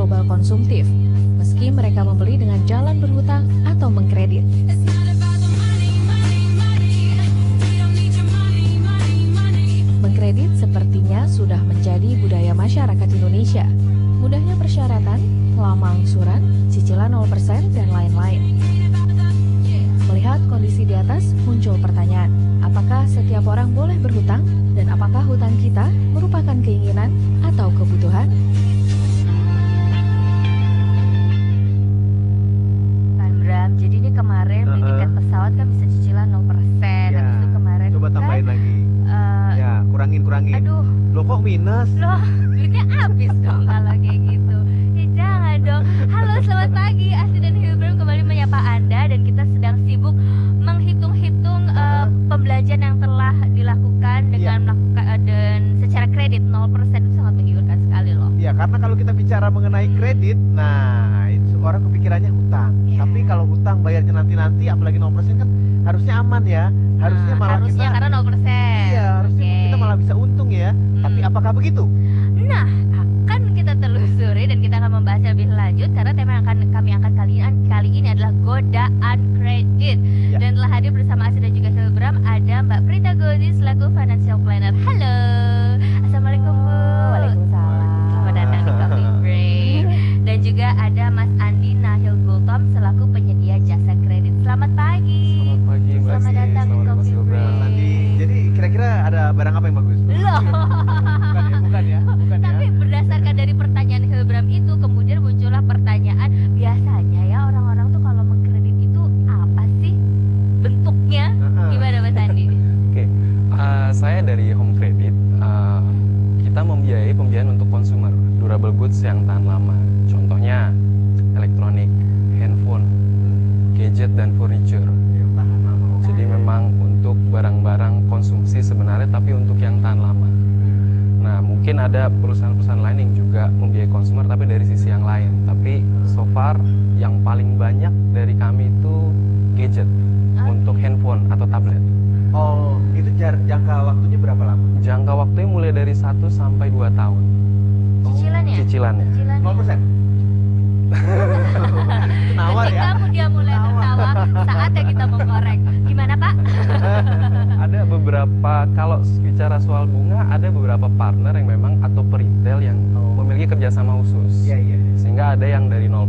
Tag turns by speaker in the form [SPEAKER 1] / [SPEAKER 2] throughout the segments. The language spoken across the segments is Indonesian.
[SPEAKER 1] global konsumtif, meski mereka membeli dengan jalan berhutang atau mengkredit. Mengkredit sepertinya sudah menjadi budaya masyarakat Indonesia. Mudahnya persyaratan, lama angsuran, cicilan 0% dan lain-lain. Melihat kondisi di atas, muncul pertanyaan, apakah setiap orang boleh berhutang? Dan apakah hutang kita merupakan keinginan atau kebutuhan?
[SPEAKER 2] Kan Bram, jadi ini kemarin beli tiket pesawat kan bisa cicilan 0%.
[SPEAKER 3] Ya,
[SPEAKER 2] Habis itu kemarin
[SPEAKER 3] coba tambahin
[SPEAKER 2] kan,
[SPEAKER 3] lagi. Ya, kurangin.
[SPEAKER 2] Aduh,
[SPEAKER 3] Loh kok minus?
[SPEAKER 2] loh, duitnya habis dong kalau kayak gitu. Ya jangan dong. Halo, selamat pagi. Asti dan Hilbram kembali menyapa Anda dan kita sedang sibuk menghitung-hitung pembelajaran yang telah dilakukan dengan melakukan dan secara kredit 0% itu sangat menggiurkan sekali loh.
[SPEAKER 3] Ya, karena kalau kita bicara mengenai kredit, nah itu orang kepikirannya hutang.
[SPEAKER 2] Ya.
[SPEAKER 3] Tapi kalau hutang bayarnya nanti-nanti, apalagi 0% kan harusnya aman ya. Harusnya malah
[SPEAKER 2] harusnya
[SPEAKER 3] kita,
[SPEAKER 2] karena 0%.
[SPEAKER 3] iya, harusnya
[SPEAKER 2] Oke.
[SPEAKER 3] kita malah bisa untung ya. Tapi apakah begitu?
[SPEAKER 2] Nah, akan kita telusuri dan kita akan membahas lebih lanjut karena tema yang akan kami angkat kali ini adalah godaan kredit.
[SPEAKER 3] Ya.
[SPEAKER 2] Dan telah hadir bersama Asti dan juga Hilbram ada Mbak Prita Gozi selaku financial planner. Halo, assalamualaikum Bu.
[SPEAKER 4] Waalaikumsalam.
[SPEAKER 2] Selamat datang di Coffee Break. Dan juga ada Mas Andi Nahil Gultom selaku penyedia jasa kredit. Selamat pagi.
[SPEAKER 5] Selamat pagi, Mbak
[SPEAKER 2] Selamat
[SPEAKER 5] Asti.
[SPEAKER 2] datang di
[SPEAKER 5] Selamat Mas
[SPEAKER 2] Coffee
[SPEAKER 5] Hilbram.
[SPEAKER 2] Break.
[SPEAKER 3] Nanti, jadi kira-kira ada barang apa yang bagus?
[SPEAKER 2] Loh.
[SPEAKER 3] Bukan ya.
[SPEAKER 2] Tapi berdasarkan dari pertanyaan Hilbram itu kemudian muncullah pertanyaan, biasanya ya orang-orang tuh kalau mengkredit itu apa sih bentuknya? Gimana Mas Andi?
[SPEAKER 5] Oke, saya dari Home Credit. Kita membiayai pembiayaan untuk consumer, durable goods yang tahan lama. Contohnya elektronik, handphone, gadget dan furniture. Jadi memang untuk barang-barang konsumsi sebenarnya, tapi untuk yang tahan lama. Nah, mungkin ada perusahaan-perusahaan lain yang juga membiayai konsumer, tapi dari sisi yang lain. Tapi so far yang paling banyak dari kami itu gadget untuk handphone atau tablet.
[SPEAKER 3] Oh, itu jangka waktunya berapa lama?
[SPEAKER 5] Jangka waktunya mulai dari 1 sampai 2 tahun.
[SPEAKER 2] Cicilannya?
[SPEAKER 5] Cicilannya.
[SPEAKER 3] 0%? Nawar
[SPEAKER 2] Ketika
[SPEAKER 3] ya?
[SPEAKER 2] dia mulai tertawa, saatnya kita mengkorek. Gimana Pak?
[SPEAKER 5] Ada beberapa, kalau bicara soal bunga, ada beberapa partner yang memang atau peritel yang memiliki kerjasama khusus.
[SPEAKER 3] Iya.
[SPEAKER 5] Sehingga ada yang dari 0%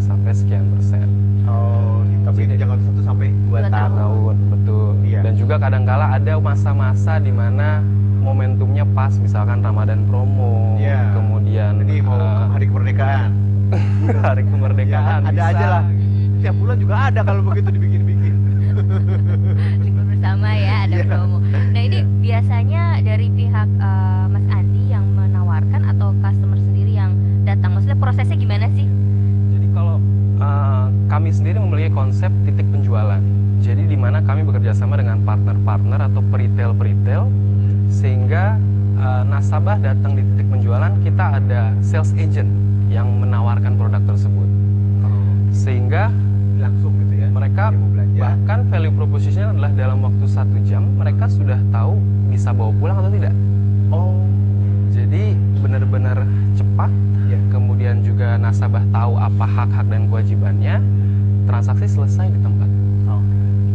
[SPEAKER 5] sampai sekian persen.
[SPEAKER 3] Oh, tapi itu jangka 1 sampai 2
[SPEAKER 2] 2
[SPEAKER 3] tahun.
[SPEAKER 5] Tahun, betul.
[SPEAKER 3] Iya.
[SPEAKER 5] Dan juga kadangkala ada masa-masa di mana momentumnya pas, misalkan Ramadan promo,
[SPEAKER 3] Iya.
[SPEAKER 5] kemudian
[SPEAKER 3] Jadi mau hari kemerdekaan.
[SPEAKER 5] hari kemerdekaan.
[SPEAKER 3] Ya, ada
[SPEAKER 5] bisa.
[SPEAKER 3] aja lah. Tiap bulan juga ada kalau begitu dibikin-bikin.
[SPEAKER 2] Libur bersama ya, ada
[SPEAKER 3] Iya.
[SPEAKER 2] promo. Nah ini biasanya dari pihak Mas Andi yang menawarkan atau customer sendiri yang datang? Maksudnya prosesnya gimana sih?
[SPEAKER 5] Jadi kalau kami sendiri memiliki konsep titik penjualan. Jadi di mana kami bekerja sama dengan partner-partner atau peritel-peritel, sehingga nasabah datang di titik penjualan, kita ada sales agent yang menawarkan produk tersebut. Sehingga
[SPEAKER 3] Langsung gitu ya.
[SPEAKER 5] mereka
[SPEAKER 3] Dia mau belanja.
[SPEAKER 5] bahkan value proposition adalah dalam waktu 1 jam mereka sudah tahu bisa bawa pulang atau tidak.
[SPEAKER 3] Oh,
[SPEAKER 5] Jadi benar-benar cepat.
[SPEAKER 3] Ya.
[SPEAKER 5] Kemudian juga nasabah tahu apa hak-hak dan kewajibannya. Transaksi selesai di tempat.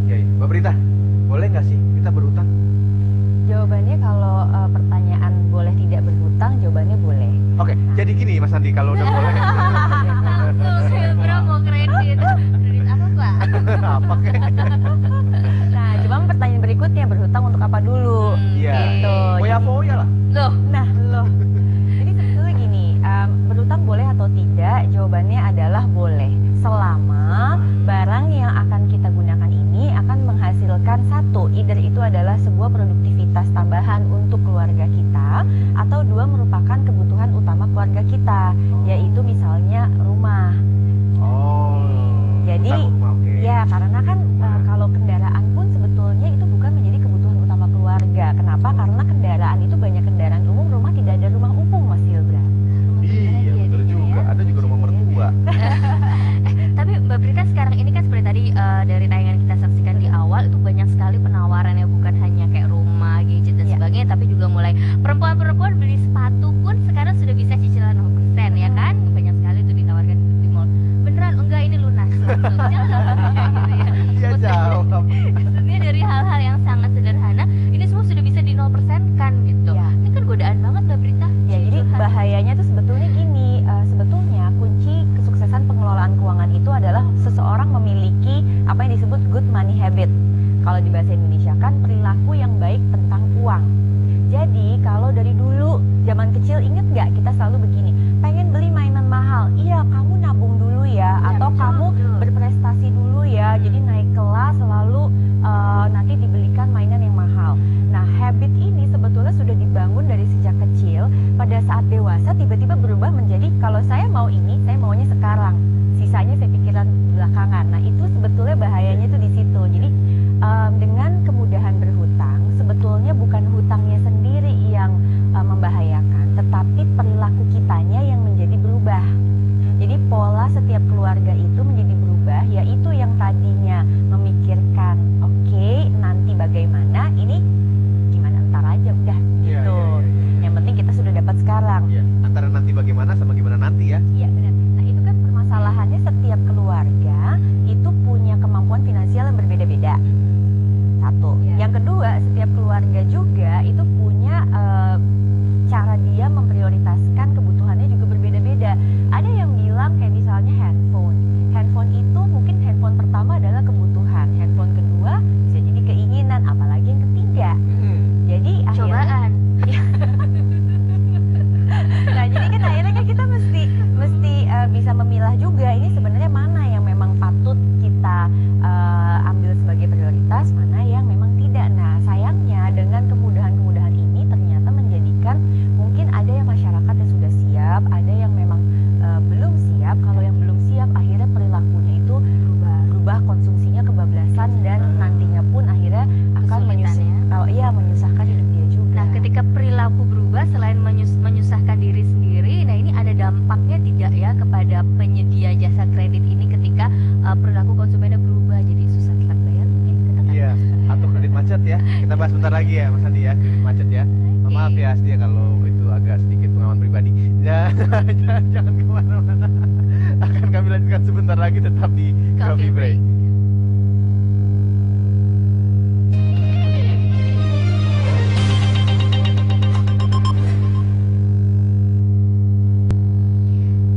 [SPEAKER 3] iya. Mbak Prita, boleh nggak sih kita berhutang?
[SPEAKER 4] Jawabannya kalau pertanyaan boleh tidak berhutang, jawabannya boleh.
[SPEAKER 3] Oke, jadi gini Mas Andi, kalau udah boleh.
[SPEAKER 2] Langsung Hilbram mau kredit. Kredit apa Pak?
[SPEAKER 3] Apa kek?
[SPEAKER 4] Nah, coba pertanyaan berikutnya, berhutang untuk apa dulu?
[SPEAKER 3] Iya.
[SPEAKER 4] Gitu.
[SPEAKER 3] Foya-foya lah.
[SPEAKER 2] Loh,
[SPEAKER 4] Nah, loh. Jadi sebetulnya gini, berhutang boleh atau tidak? Jawabannya adalah boleh. Selama barang yang akan kita gunakan ini akan menghasilkan satu, either itu adalah sebuah produktivitas tambahan untuk keluarga kita, atau dua merupakan kebutuhan utama keluarga kita, yaitu misalnya rumah.
[SPEAKER 3] Oh.
[SPEAKER 4] Jadi,
[SPEAKER 3] hutang rumah, oke.
[SPEAKER 4] ya karena kan kalau kendaraan pun sebetulnya itu bukan menjadi kebutuhan utama keluarga. Kenapa? Karena kendaraan itu banyak kendaraan umum, rumah tidak ada rumah umum, Mas Hilbram.
[SPEAKER 3] Iya, betul juga. Ada juga rumah mertua.
[SPEAKER 2] tapi Mbak Prita sekarang ini kan seperti tadi dari tayangan kita saksikan di awal itu banyak sekali penawaran yang bukan hanya kayak rumah, gadget dan
[SPEAKER 4] Iya.
[SPEAKER 2] sebagainya, tapi juga mulai perempuan-perempuan beli sepatu pun sekarang sudah bisa cicilan 0% ya kan? Banyak gitu ya.
[SPEAKER 3] Dia jawab.
[SPEAKER 2] Maksudnya dari hal-hal yang sangat sederhana, ini semua sudah bisa di 0% kan gitu.
[SPEAKER 4] Ya.
[SPEAKER 2] Ini kan godaan banget Mbak Prita.
[SPEAKER 4] Ya, jadi bahayanya tuh sebetulnya gini, sebetulnya kunci kesuksesan pengelolaan keuangan itu adalah seseorang memiliki apa yang disebut good money habit. Kalau di bahasa Indonesia kan perilaku yang baik tentang uang. Jadi kalau dari dulu zaman kecil inget nggak kita selalu begini, pengen beli mainan mahal, iya kamu nabung dulu ya, atau
[SPEAKER 2] betul,
[SPEAKER 4] kamu
[SPEAKER 2] betul.
[SPEAKER 4] berprestasi dulu ya, jadi naik kelas selalu nanti dibelikan mainan yang mahal. Nah habit ini sebetulnya sudah dibangun dari sejak kecil, pada saat dewasa tiba-tiba berubah menjadi kalau saya mau ini, saya maunya sekarang, sisanya saya pikirkan belakangan. Nah itu sebetulnya bahayanya itu di situ. Jadi dengan kemudahan berhutang, sebetulnya bukan hutangnya sendiri yang membahayakan, tetapi perilaku kitanya yang menjadi berubah. Jadi pola setiap keluarga itu menjadi berubah, yaitu yang tadinya memikirkan, oke, nanti bagaimana, ini gimana ntar aja, udah
[SPEAKER 3] Iya,
[SPEAKER 4] gitu.
[SPEAKER 3] iya, iya.
[SPEAKER 4] Yang penting kita sudah dapat sekarang.
[SPEAKER 3] Iya, antara nanti bagaimana sama gimana nanti ya.
[SPEAKER 4] Iya benar. Nah itu kan permasalahannya setiap keluarga itu punya kemampuan finansial yang berbeda-beda. Satu.
[SPEAKER 2] Iya.
[SPEAKER 4] Yang kedua, setiap keluarga juga itu punya cara dia memprioritaskan kebutuhannya juga berbeda-beda. Ada yang bilang kayak misalnya handphone. Handphone itu mungkin handphone pertama adalah kebutuhan. Handphone kedua bisa jadi keinginan, apalagi yang ketiga. Jadi akhirnya
[SPEAKER 2] Cobaan.
[SPEAKER 4] nah jadi kan akhirnya kan kita mesti bisa memilah juga ini sebenarnya mana yang memang patut kita ambil sebagai prioritas, mana yang memang tidak. Nah sayangnya dengan kemudahan-kemudahan ini ternyata menjadikan mungkin ada yang masyarakat yang sudah siap, ada yang memang belum siap. Kalau yang belum siap akhirnya perilakunya itu berubah, konsumsinya kebablasan dan nantinya pun akhirnya akan
[SPEAKER 2] Kesulitan ya.
[SPEAKER 4] menyusahkan hidup dia juga.
[SPEAKER 2] Nah, ketika perilaku berubah selain menyusahkan diri sendiri, nah ini ada dampaknya tidak ya kepada penyedia jasa kredit ini ketika perilaku konsumennya berubah jadi susah telat bayar mungkin katakan.
[SPEAKER 3] Iya, atau kredit macet ya. Kita bahas bentar lagi ya Mas Andi ya, kredit macet ya. Maaf ya Asti ya kalau itu agak sedikit pengalaman pribadi. Jangan kemana-mana. Akan kami lanjutkan sebentar lagi, tetap di Coffee Break.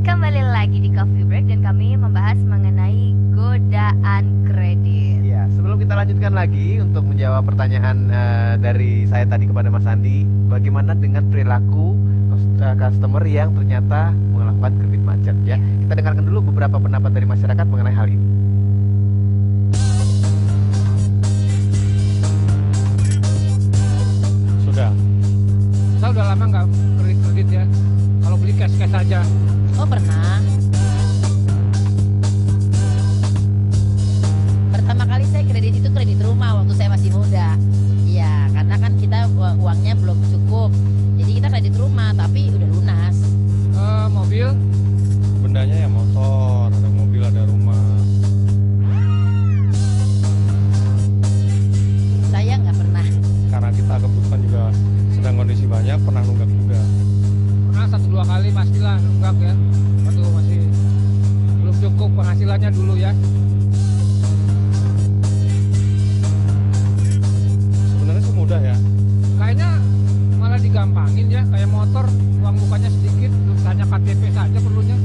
[SPEAKER 2] Kembali lagi di Coffee Break dan kami membahas mengenai godaan kredit.
[SPEAKER 3] Ya, sebelum kita lanjutkan lagi untuk menjawab pertanyaan dari saya tadi kepada Mas Andi, bagaimana dengan perilaku customer yang ternyata melakukan kredit macet ya? Kita dengarkan dulu beberapa pendapat dari masyarakat mengenai hal ini.
[SPEAKER 6] Sudah. Saya udah lama nggak kredit ya. Kalau beli cash aja.
[SPEAKER 7] Oh pernah. Pertama kali saya kredit itu kredit rumah waktu saya masih muda. Iya, karena kan kita uangnya belum cukup. Jadi kita kredit rumah tapi udah lunas.
[SPEAKER 6] Mobil.
[SPEAKER 5] Bendanya ya motor, ada mobil, ada rumah.
[SPEAKER 7] Saya nggak pernah.
[SPEAKER 5] Karena kita kebutuhan juga sedang kondisi banyak, pernah nunggak juga.
[SPEAKER 6] Pernah 1-2 kali pastilah nunggak ya. Waktu masih belum cukup penghasilannya dulu ya.
[SPEAKER 5] Sebenarnya sih mudah ya.
[SPEAKER 6] Kayaknya malah digampangin ya. Kayak motor uang mukanya sedikit, hanya KTP saja perlunya.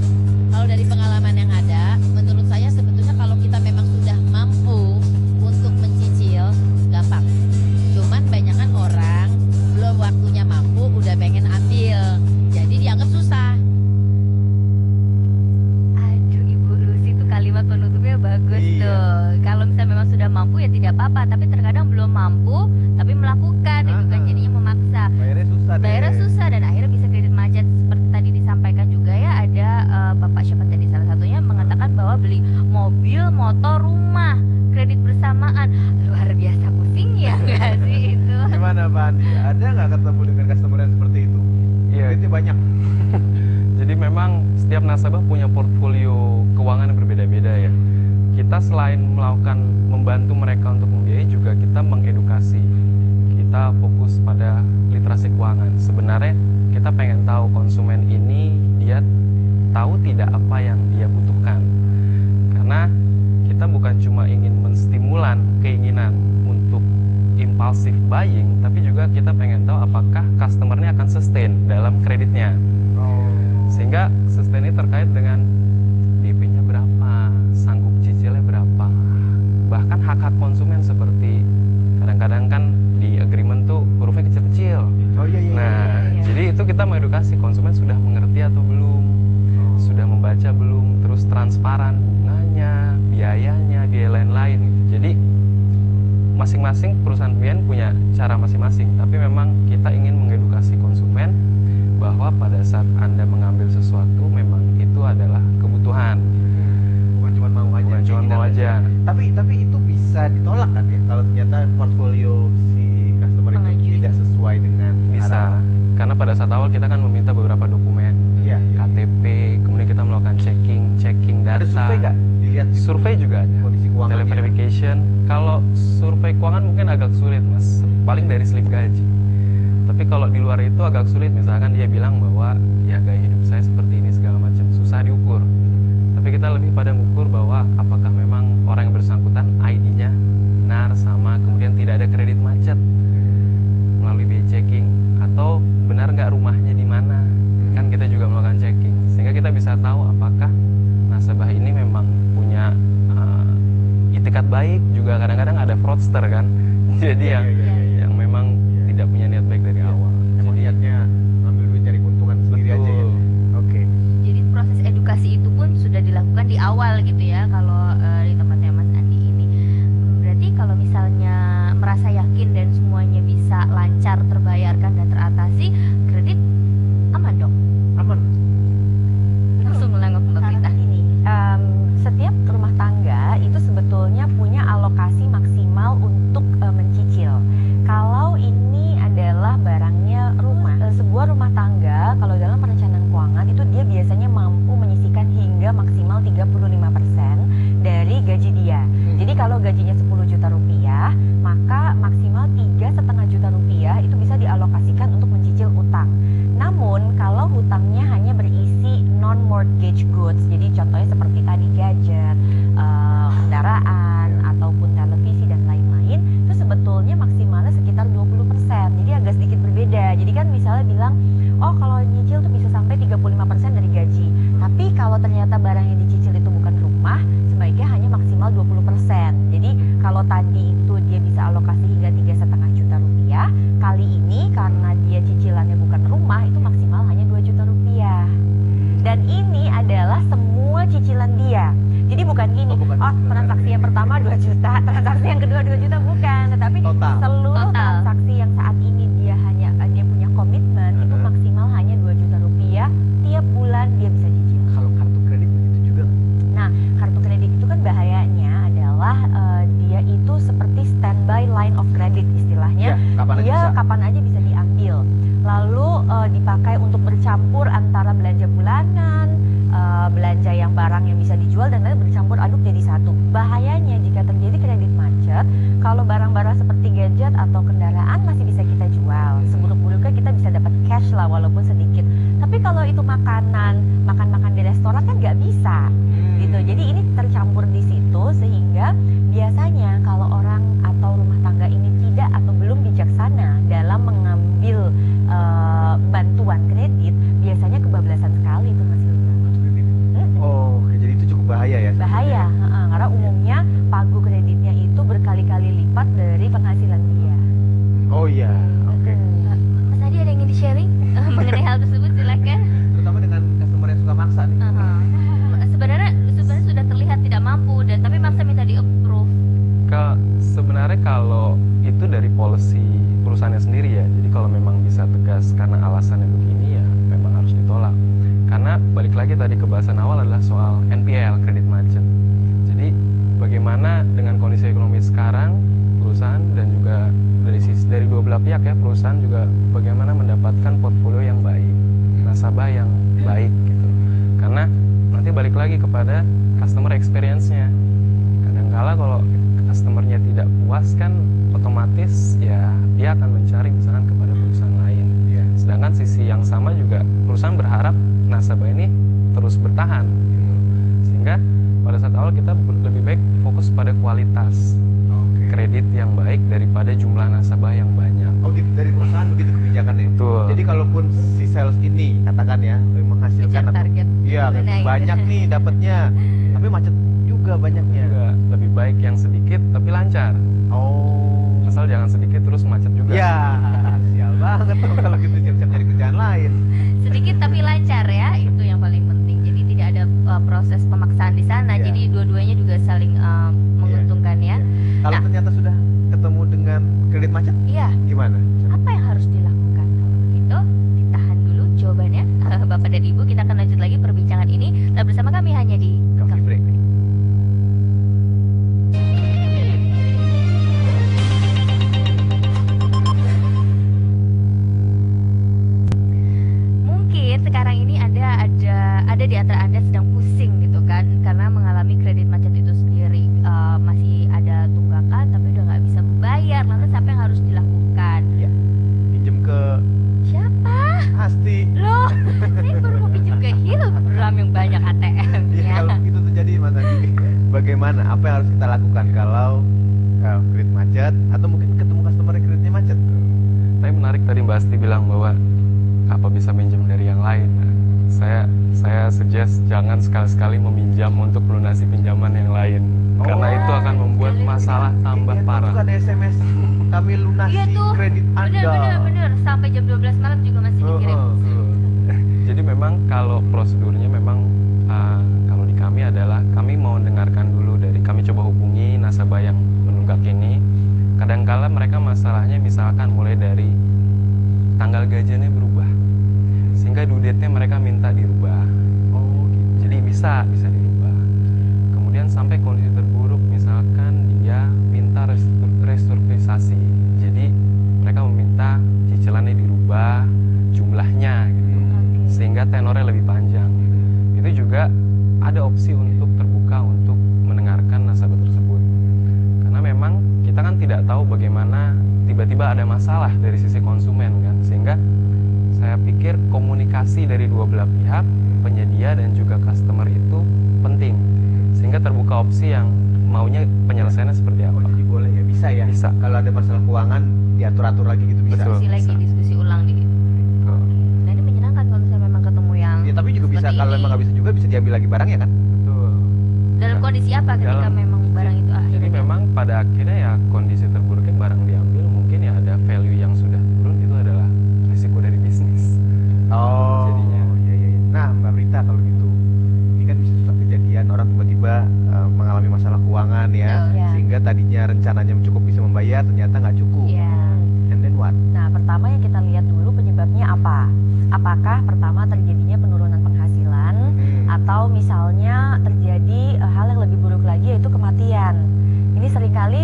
[SPEAKER 7] Kalau dari pengalaman yang ada, menurut saya sebetulnya kalau kita memang sudah mampu untuk mencicil, gampang. Cuman banyakan orang belum waktunya mampu, udah pengen ambil. Jadi dianggap susah.
[SPEAKER 2] Aduh, Ibu Lucy itu kalimat penutupnya bagus
[SPEAKER 3] Iya.
[SPEAKER 2] tuh. Kalau misalnya memang sudah mampu ya tidak apa-apa, tapi terkadang belum mampu tapi melakukan itu kan jadinya memaksa.
[SPEAKER 3] Bayarnya susah deh.
[SPEAKER 2] Bayarnya susah dan akhirnya bisa kredit macet seperti tadi disampaikan juga ya, ada Bapak siapa tadi salah satunya mengatakan bahwa beli mobil, motor, rumah kredit bersamaan. Luar biasa pusing ya nggak sih itu?
[SPEAKER 3] Gimana Pak Andi? Ada nggak ketemu dengan customer yang seperti itu?
[SPEAKER 5] Iya.
[SPEAKER 3] Kreditnya banyak.
[SPEAKER 5] Jadi memang setiap nasabah punya portfolio keuangan yang berbeda-beda ya. Kita selain membantu mereka untuk membiayai, juga kita mengedukasi. Kita fokus pada literasi keuangan. Sebenarnya kita pengen tahu konsumen ini dia tahu tidak apa yang dia butuhkan. Karena kita bukan cuma ingin menstimulan keinginan untuk impulsif buying, tapi juga kita pengen tahu apakah customernya akan sustain dalam kreditnya. Sehingga sustain ini terkait dengan DP-nya berapa, sanggup cicilnya berapa, bahkan hak-hak konsumen seperti kadang-kadang kan di agreement tuh hurufnya kecil-kecil. Nah, jadi itu kita mengedukasi konsumen sudah mengerti atau belum, sudah membaca belum, terus transparan bunganya, biayanya, biaya lain-lain gitu. Jadi masing-masing perusahaan pembiayaan punya cara masing-masing, tapi memang kita ingin mengedukasi konsumen bahwa pada saat Anda mengambil sesuatu memang itu adalah kebutuhan.
[SPEAKER 3] Bukan cuma mau aja.
[SPEAKER 5] Bukan cuma mau aja.
[SPEAKER 3] Tapi itu bisa ditolak kan ya kalau ternyata portfolio si customer itu
[SPEAKER 2] Pengajuan.
[SPEAKER 3] tidak sesuai dengan
[SPEAKER 5] Bisa,
[SPEAKER 3] harapan.
[SPEAKER 5] karena pada saat awal kita kan meminta beberapa dokumen,
[SPEAKER 3] Iya.
[SPEAKER 5] KTP, kemudian kita melakukan checking data.
[SPEAKER 3] Ada survei nggak? Dilihat juga
[SPEAKER 5] Survei juga ada.
[SPEAKER 3] kondisi keuangan.
[SPEAKER 5] Televerification. Kalau survei keuangan mungkin agak sulit, Mas. Paling dari slip gaji. Tapi kalau di luar itu agak sulit. Misalkan dia bilang bahwa ya gaya hidup saya seperti ini segala macam, susah diukur. Tapi kita lebih pada mengukur bahwa apakah memang orang yang bersangkutan ID-nya benar sama, kemudian tidak ada kredit macet melalui BI checking, atau benar nggak rumahnya di mana. Kan kita juga melakukan checking, sehingga kita bisa tahu apakah nasabah ini memang punya itikat baik. Juga kadang-kadang ada fraudster kan, jadi yang memang tidak punya niat baik dari awal.
[SPEAKER 3] Emang
[SPEAKER 5] Jadi
[SPEAKER 3] niatnya ngambil duit cari keuntungan sendiri aja ya. Oke.
[SPEAKER 2] Jadi proses edukasi itu pun sudah dilakukan di awal gitu ya kalau di tempatnya Mas Andi ini. Berarti kalau misalnya merasa yakin dan semuanya bisa lancar terbayarkan dan teratasi, kredit aman dong.
[SPEAKER 3] Aman.
[SPEAKER 2] Langsung menengok Mbak Prita.
[SPEAKER 4] Karena gini, setiap rumah tangga itu sebetulnya punya alokasi maksimal untuk mencicil. Kalau ini adalah barangnya rumah, sebuah rumah tangga kalau dalam perencanaan keuangan itu dia biasanya mampu menyisihkan hingga maksimal 35% dari gaji dia. Jadi kalau gajinya 10 juta rupiah, maka maksimal 3,5 juta rupiah itu bisa dialokasikan untuk mencicil utang. Namun kalau hutangnya hanya berisi non-mortgage goods, jadi contohnya seperti tadi gadget, kendaraan, ataupun televisi dan lain-lain, itu sebetulnya maksimalnya sekitar 20%. Jadi agak sedikit berbeda. Jadi kan misalnya bilang, oh kalau nyicil tuh bisa sampai 35% dari gaji. Tapi kalau ternyata barang yang dicicil itu bukan rumah, sebaiknya hanya maksimal 20%. Jadi kalau tadi itu dia bisa alokasi hingga 3,5 juta rupiah, kali ini karena dia cicilannya bukan rumah, itu maksimal hanya 2 juta rupiah. Dan ini adalah semua cicilan dia. Jadi bukan gini, transaksi yang pertama 2 juta, transaksi yang kedua 2 juta, bukan. Tetapi
[SPEAKER 3] Total.
[SPEAKER 4] seluruh
[SPEAKER 2] Total.
[SPEAKER 4] transaksi yang saat ini dia punya komitmen itu maksimal hanya 2 juta rupiah, tiap bulan dia bisa cicil.
[SPEAKER 3] Kalau kartu kredit begitu juga.
[SPEAKER 4] Nah, kartu kredit itu kan bahayanya adalah dia itu seperti standby line of credit istilahnya.
[SPEAKER 3] Ya, kapan aja
[SPEAKER 4] Dia
[SPEAKER 3] bisa.
[SPEAKER 4] kapan aja bisa diambil. Lalu dipakai untuk bercampur antara belanja bulanan, belanja yang barang yang bisa dijual, dan lain bercampur aduk jadi satu. Bahayanya jika terjadi kredit macet, kalau barang-barang seperti gadget atau kendaraan masih bisa kita jual. Seburuk-buruknya kita bisa dapat cash lah walaupun sedikit. Tapi kalau itu makan di restoran kan nggak bisa. Gitu. Jadi ini tercampur di situ, sehingga biasanya kalau orang atau rumah tangga ini tidak atau belum bijaksana dalam mengambil bantuan kredit, biasanya kebablasan sekali itu Mas Hilda.
[SPEAKER 3] Oh, oke, jadi itu cukup bahaya ya.
[SPEAKER 4] Bahaya, karena umumnya pagu kreditnya itu berkali-kali lipat dari penghasilan dia.
[SPEAKER 3] Oh iya, oke.
[SPEAKER 2] Mas Andi ada yang ingin di-sharing mengenai hal tersebut, silakan.
[SPEAKER 3] Terutama dengan customer yang suka maksa nih.
[SPEAKER 2] Sebenarnya sudah terlihat tidak mampu dan tapi maksa minta di-approve.
[SPEAKER 5] Sebenarnya kalau itu dari policy perusahaannya sendiri ya. Jadi kalau memang bisa tegas karena alasannya begini ya memang harus ditolak. Karena balik lagi tadi ke bahasan awal adalah soal NPL, kredit macet. Jadi bagaimana dengan kondisi ekonomi sekarang perusahaan dan juga dari dua belah pihak ya, perusahaan juga bagaimana mendapatkan portfolio yang baik, nasabah yang baik gitu. Karena nanti balik lagi kepada customer experience-nya. Kadangkala kalau customernya tidak puas kan otomatis ya dia akan mencari misalkan kepada perusahaan lain. Sedangkan sisi yang sama juga perusahaan berharap nasabah ini terus bertahan gitu. Sehingga pada saat awal kita lebih baik fokus pada kualitas
[SPEAKER 3] Oke.
[SPEAKER 5] kredit yang baik daripada jumlah nasabah yang banyak.
[SPEAKER 3] Oh gitu, dari perusahaan begitu kebijakannya.
[SPEAKER 5] Betul.
[SPEAKER 3] Jadi kalaupun si sales ini katakan ya menghasilkan
[SPEAKER 2] Kejar target.
[SPEAKER 3] iya
[SPEAKER 2] Gimana gitu.
[SPEAKER 3] banyak nih dapatnya, tapi macet juga banyaknya.
[SPEAKER 5] Juga lebih baik yang sedikit tapi lancar.
[SPEAKER 3] Oh.
[SPEAKER 5] Asal jangan sedikit terus macet juga.
[SPEAKER 3] Ya, sial banget tuh kalau gitu siap-siap cari kerjaan lain.
[SPEAKER 2] Sedikit tapi lancar ya, itu yang paling penting. Jadi tidak ada proses pemaksaan di sana.
[SPEAKER 3] Iya.
[SPEAKER 2] Jadi dua-duanya juga saling menguntungkan ya.
[SPEAKER 3] Kalau
[SPEAKER 2] Nah.
[SPEAKER 3] ternyata sudah ketemu dengan kredit macet,
[SPEAKER 2] Iya.
[SPEAKER 3] gimana?
[SPEAKER 2] Apa yang harus dilakukan kalau begitu? Ditahan dulu jawabannya. Bapak dan Ibu, kita akan lanjut lagi perbincangan ini. Tetap bersama kami hanya di
[SPEAKER 3] Coffee break.
[SPEAKER 2] Mungkin sekarang ini ada di antara Anda sedang pusing gitu kan, karena mengalami kredit macet itu sendiri. Masih ada tunggakan tapi udah nggak bisa membayar. Lantas apa yang harus dilakukan?
[SPEAKER 3] Pinjem ke
[SPEAKER 2] Siapa?
[SPEAKER 3] Asti.
[SPEAKER 2] Loh, saya baru mau pinjam ke Hilbram yang banyak
[SPEAKER 3] Iya,
[SPEAKER 2] ATM-nya.
[SPEAKER 3] kalau begitu terjadi Mas Andi, bagaimana? Apa yang harus kita lakukan kalau kredit macet atau mungkin ketemu customer yang kreditnya macet?
[SPEAKER 5] Tapi menarik tadi Mbak Asti bilang bahwa apa bisa minjem dari yang lain. Nah, saya suggest jangan sekali-sekali meminjam untuk melunasi pinjaman yang lain. Karena
[SPEAKER 3] Oh.
[SPEAKER 5] itu akan membuat masalah tambah
[SPEAKER 3] Iya,
[SPEAKER 5] parah.
[SPEAKER 3] terus ada SMS kami lunasi
[SPEAKER 2] Iya tuh,
[SPEAKER 3] kredit Anda.
[SPEAKER 2] bener. Sampai jam 12 malam juga masih dikirim.
[SPEAKER 5] Jadi memang kalau prosedurnya memang kalau di kami adalah kami mau dengarkan dulu dari kami coba hubungi nasabah yang menunggak ini. Kadangkala mereka masalahnya misalkan mulai dari tanggal gajiannya berubah, sehingga due date-nya mereka minta dirubah.
[SPEAKER 3] Oh, gitu.
[SPEAKER 5] Jadi bisa dirubah. Kemudian sampai kondisi terburuk misalkan dia minta restrukturisasi. Jadi mereka meminta cicilannya dirubah jumlahnya gitu. Sehingga tenornya lebih panjang. Itu juga ada opsi untuk terbuka untuk mendengarkan nasabah tersebut. Karena memang kita kan tidak tahu bagaimana tiba-tiba ada masalah dari sisi konsumen kan. Sehingga saya pikir komunikasi dari dua belah pihak, penyedia dan juga customer itu penting. Sehingga terbuka opsi yang maunya penyelesaiannya seperti
[SPEAKER 3] Oh,
[SPEAKER 5] apa.
[SPEAKER 3] jadi boleh ya, bisa ya?
[SPEAKER 5] Bisa.
[SPEAKER 3] Kalau ada masalah keuangan diatur-atur lagi gitu bisa.
[SPEAKER 5] Betul.
[SPEAKER 2] Diskusi ulang di. Nah, ini menyenangkan kalau misalnya memang ketemu yang
[SPEAKER 3] Ya, tapi juga bisa
[SPEAKER 2] seperti
[SPEAKER 3] kalau
[SPEAKER 2] ini.
[SPEAKER 3] memang nggak bisa juga bisa diambil lagi barang ya kan?
[SPEAKER 5] Betul.
[SPEAKER 2] Dalam kondisi apa ketika
[SPEAKER 5] Dalam-
[SPEAKER 2] memang barang itu
[SPEAKER 5] Jadi
[SPEAKER 2] akhirnya
[SPEAKER 5] memang pada akhirnya ya kondisi terburuknya barang diambil mungkin ya ada value yang sudah turun, itu adalah risiko dari bisnis.
[SPEAKER 3] Oh,
[SPEAKER 5] Jadinya.
[SPEAKER 3] iya. Nah, Mbak Prita kalau gitu, ini kan bisa suatu kejadian orang tiba-tiba mengalami masalah keuangan ya,
[SPEAKER 2] Betul,
[SPEAKER 4] ya.
[SPEAKER 3] sehingga tadinya rencananya cukup bisa membayar, ternyata nggak cukup.
[SPEAKER 2] Iya.
[SPEAKER 3] And then what?
[SPEAKER 4] Nah, pertama yang kita lihat dulu penyebabnya apa? Apakah pertama terjadinya penurunan penghasilan atau misalnya terjadi hal yang lebih buruk lagi yaitu kematian. Ini seringkali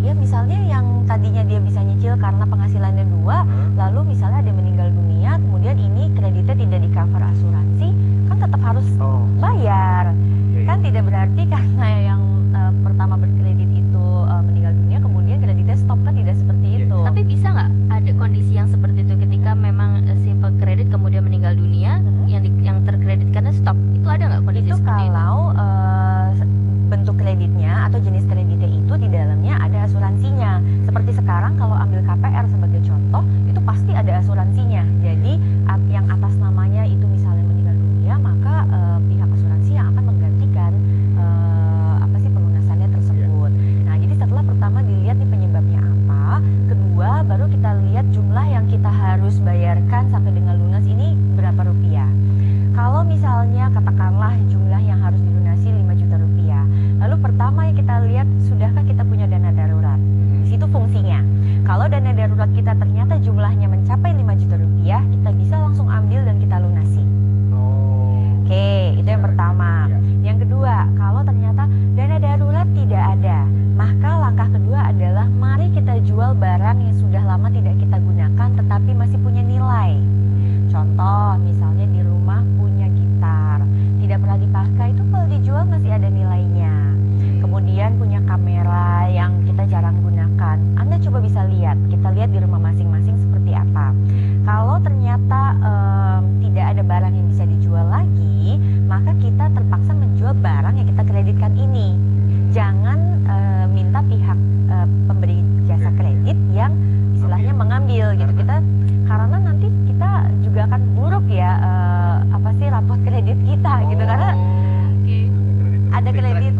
[SPEAKER 4] ya misalnya yang tadinya dia bisa nyicil karena penghasilannya 2, lalu misalnya ada yang meninggal dunia, kemudian ini kreditnya tidak di cover asuransi, kan tetap harus
[SPEAKER 3] Oh,
[SPEAKER 4] bayar.
[SPEAKER 3] iya.
[SPEAKER 4] Kan tidak berarti karena yang pertama berkredit itu meninggal dunia kemudian kreditnya stop, kan tidak seperti
[SPEAKER 3] Iya.
[SPEAKER 4] itu.
[SPEAKER 2] Tapi bisa nggak ada kondisi yang seperti itu ketika memang si pekredit kemudian meninggal dunia, yang terkreditkannya stop? Itu ada nggak kondisi
[SPEAKER 4] itu
[SPEAKER 2] seperti itu?
[SPEAKER 4] kalau bentuk kreditnya atau jenis kreditnya itu di dalamnya ada asuransinya. Seperti sekarang kalau ambil KPR sebagai contoh, itu pasti ada asuransinya. Jadi yang atas namanya itu misalnya meninggal dunia, maka pihak asuransi yang akan menggantikan pelunasannya tersebut. Nah, jadi setelah pertama dilihat nih penyebabnya apa, kedua baru kita lihat jumlah yang kita harus bayarkan sampai dengan lunas ini berapa rupiah. Kalau misalnya katakanlah jumlah yang harus dilunasi 5 juta rupiah, lalu pertama yang kita lihat, sudahkah kita punya dana darurat? Di situ fungsinya. Kalau dana darurat kita ternyata jumlahnya mencapai 5 juta rupiah, kita bisa langsung ambil dan kita lunasi.
[SPEAKER 3] Oh.
[SPEAKER 4] Oke, itu yang pertama.
[SPEAKER 3] Ya.
[SPEAKER 4] Yang kedua, kalau ternyata dana darurat tidak ada, maka langkah kedua adalah mari kita jual barang yang sudah lama tidak kita gunakan tetapi masih punya nilai. Contoh, misalnya di rumah punya gitar, tidak pernah dipakai, itu kalau dijual masih ada nilainya. Kemudian punya kamera yang kita jarang gunakan, Anda coba bisa lihat, kita lihat di rumah masing-masing seperti apa. Kalau ternyata tidak ada barang yang bisa dijual lagi, maka kita terpaksa menjual barang yang kita kita kreditkan ini. Jangan minta pihak pemberi jasa kredit yang istilahnya mengambil gitu. Kita karena nanti kita juga akan buruk ya raport kredit kita gitu, karena ada kredit.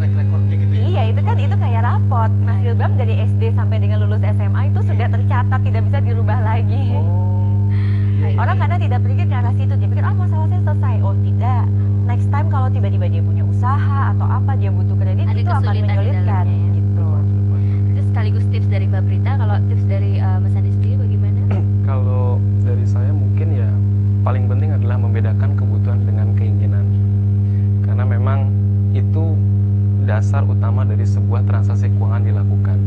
[SPEAKER 4] Iya, itu kan itu kayak raport. Mas Gilbam dari SD sampai dengan lulus SMA itu sudah tercatat, tidak bisa dirubah lagi. Orang karena tidak berpikir ke arah situ, dia pikir masalah saya selesai. Oh tidak, next time kalau tiba-tiba dia punya usaha atau apa, dia butuh kredit,
[SPEAKER 2] Ada
[SPEAKER 4] itu akan
[SPEAKER 2] kesulitan di
[SPEAKER 4] menyulitkan
[SPEAKER 2] dalamnya ya.
[SPEAKER 4] gitu.
[SPEAKER 2] Itu sekaligus tips dari Mbak Prita. Kalau tips dari Mas Andi sendiri bagaimana?
[SPEAKER 5] Kalau dari saya mungkin ya paling penting adalah membedakan kebutuhan dengan keinginan. Karena memang itu dasar utama dari sebuah transaksi keuangan dilakukan.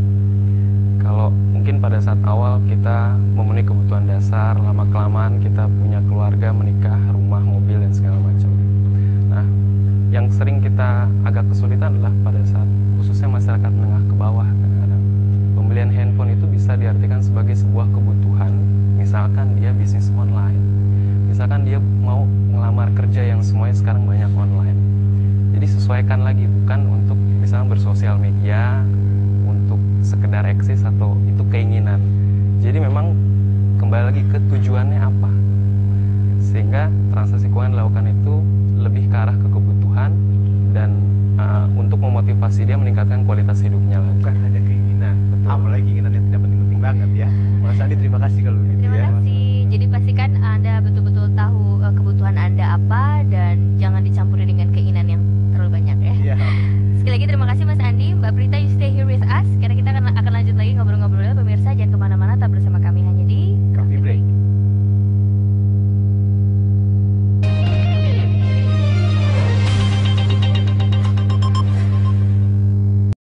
[SPEAKER 5] Kalau mungkin pada saat awal kita memenuhi kebutuhan dasar, lama-kelamaan kita punya keluarga, menikah, rumah, mobil, dan segala macam. Nah, yang sering kita agak kesulitan adalah pada saat khususnya masyarakat menengah ke bawah. Kadang-kadang pembelian handphone itu bisa diartikan sebagai sebuah kebutuhan. Misalkan dia bisnis online, misalkan dia mau ngelamar kerja yang semuanya sekarang banyak online. Jadi sesuaikan lagi, bukan untuk misalnya bersosial media, untuk sekedar eksis atau itu keinginan. Jadi memang kembali lagi ke tujuannya apa, sehingga transaksi keuangan dilakukan itu lebih ke arah ke kebutuhan dan untuk memotivasi dia meningkatkan kualitas hidupnya lah.
[SPEAKER 3] Bukan hanya keinginan, apalagi keinginan yang tidak penting-penting banget ya. Mas Andi terima kasih kalau gitu
[SPEAKER 2] Terima
[SPEAKER 3] ya.
[SPEAKER 2] kasih. Jadi pastikan Anda betul-betul tahu